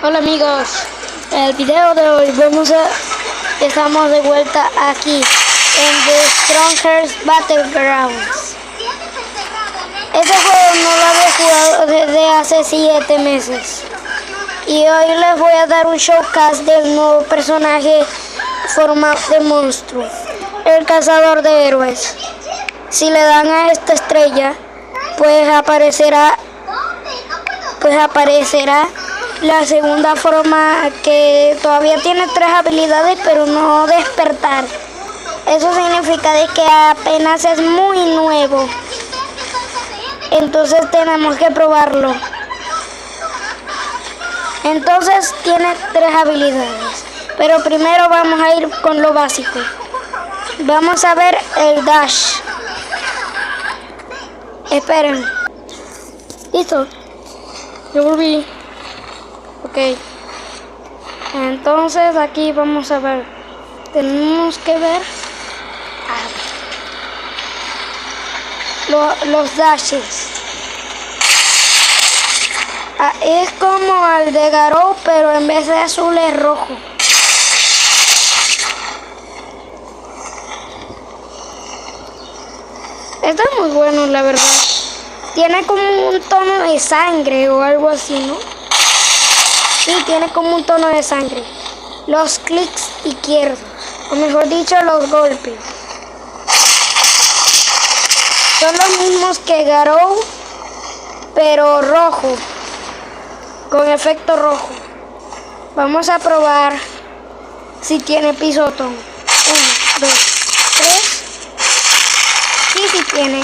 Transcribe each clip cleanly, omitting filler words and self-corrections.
Hola amigos, en el video de hoy estamos de vuelta aquí en The Strongest Battlegrounds. Este juego no lo había jugado desde hace 7 meses y hoy les voy a dar un showcase del nuevo personaje formado de monstruo, el cazador de héroes. Si le dan a esta estrella, pues aparecerá la segunda forma, que todavía tiene 3 habilidades pero no despertar. Eso significa de que apenas es muy nuevo, entonces tenemos que probarlo. Entonces tiene 3 habilidades, pero primero vamos a ir con lo básico. Vamos a ver el dash. Esperen. Listo. Yo volví. Ok. Entonces aquí vamos a ver. Tenemos que ver los dashes. Es como el de Garou, pero en vez de azul es rojo. Esto es muy bueno, la verdad. Tiene como un tono de sangre o algo así, ¿no? Sí, tiene como un tono de sangre. Los clics izquierdos, o mejor dicho, los golpes, son los mismos que Garou, pero rojo, con efecto rojo. Vamos a probar si tiene pisotón. 1, 2, 3. Sí tiene.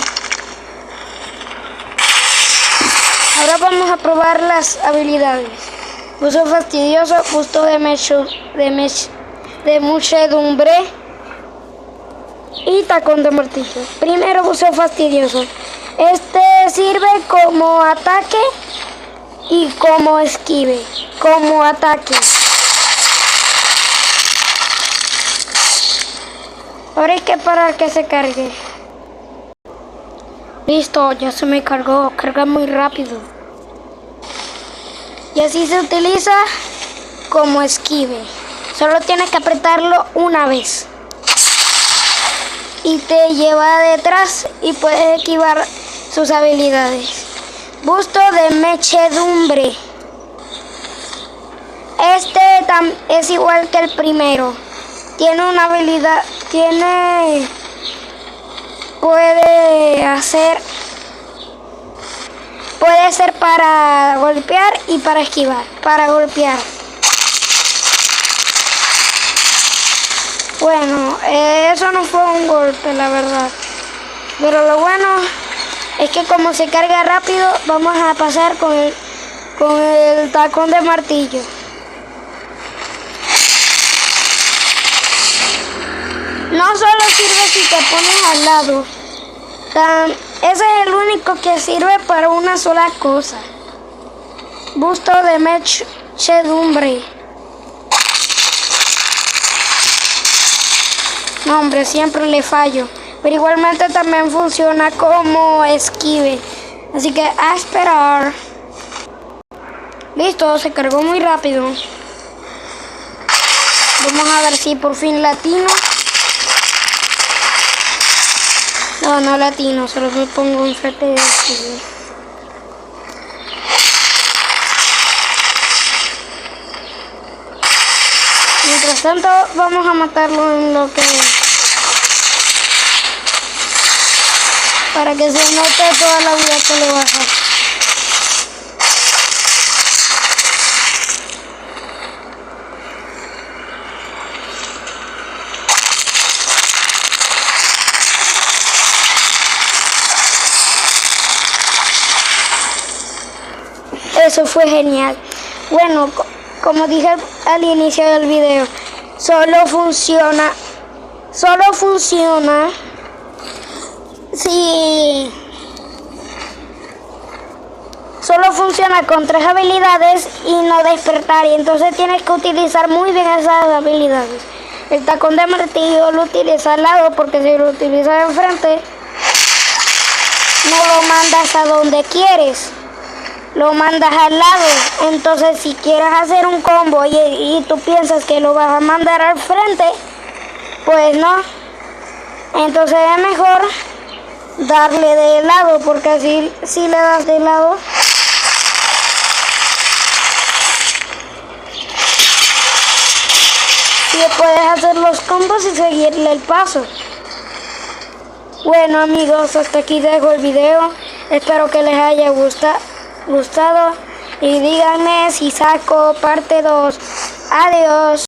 Ahora vamos a probar las habilidades. Buzo fastidioso, busto de muchedumbre y tacón de martillo. Primero, buzo fastidioso. Este sirve como ataque y como esquive. Como ataque. Ahora hay que parar que se cargue. Listo, ya se me cargó. Carga muy rápido. Y así se utiliza como esquive. Solo tienes que apretarlo una vez y te lleva detrás y puedes esquivar sus habilidades. Busto de muchedumbre. Este es igual que el primero. Tiene una habilidad, puede ser para golpear y para esquivar. Para golpear. Bueno, eso no fue un golpe, la verdad. Pero lo bueno es que como se carga rápido, vamos a pasar con el tacón de martillo. No solo sirve si te pones al lado. Ese es el único que sirve para una sola cosa. Busto de muchedumbre. No, hombre, siempre le fallo. Pero igualmente también funciona como esquive. Así que a esperar. Listo, se cargó muy rápido. Vamos a ver si por fin latino. No latino, solo me pongo enfrente de esquive. Mientras tanto, vamos a matarlo en lo que... para que se note toda la vida que le baja. Eso fue genial. Bueno, como dije al inicio del video, solo funciona con 3 habilidades y no despertar, y entonces tienes que utilizar muy bien esas habilidades. El tacón de martillo lo utiliza al lado, porque si lo utilizas de enfrente no lo mandas a donde quieres. lo mandas al lado. Entonces si quieres hacer un combo y tú piensas que lo vas a mandar al frente, pues no. Entonces es mejor darle de lado, porque así si le das de lado, sí puedes hacer los combos y seguirle el paso. Bueno amigos, hasta aquí dejo el video. Espero que les haya gustado y díganme si saco parte 2. Adiós.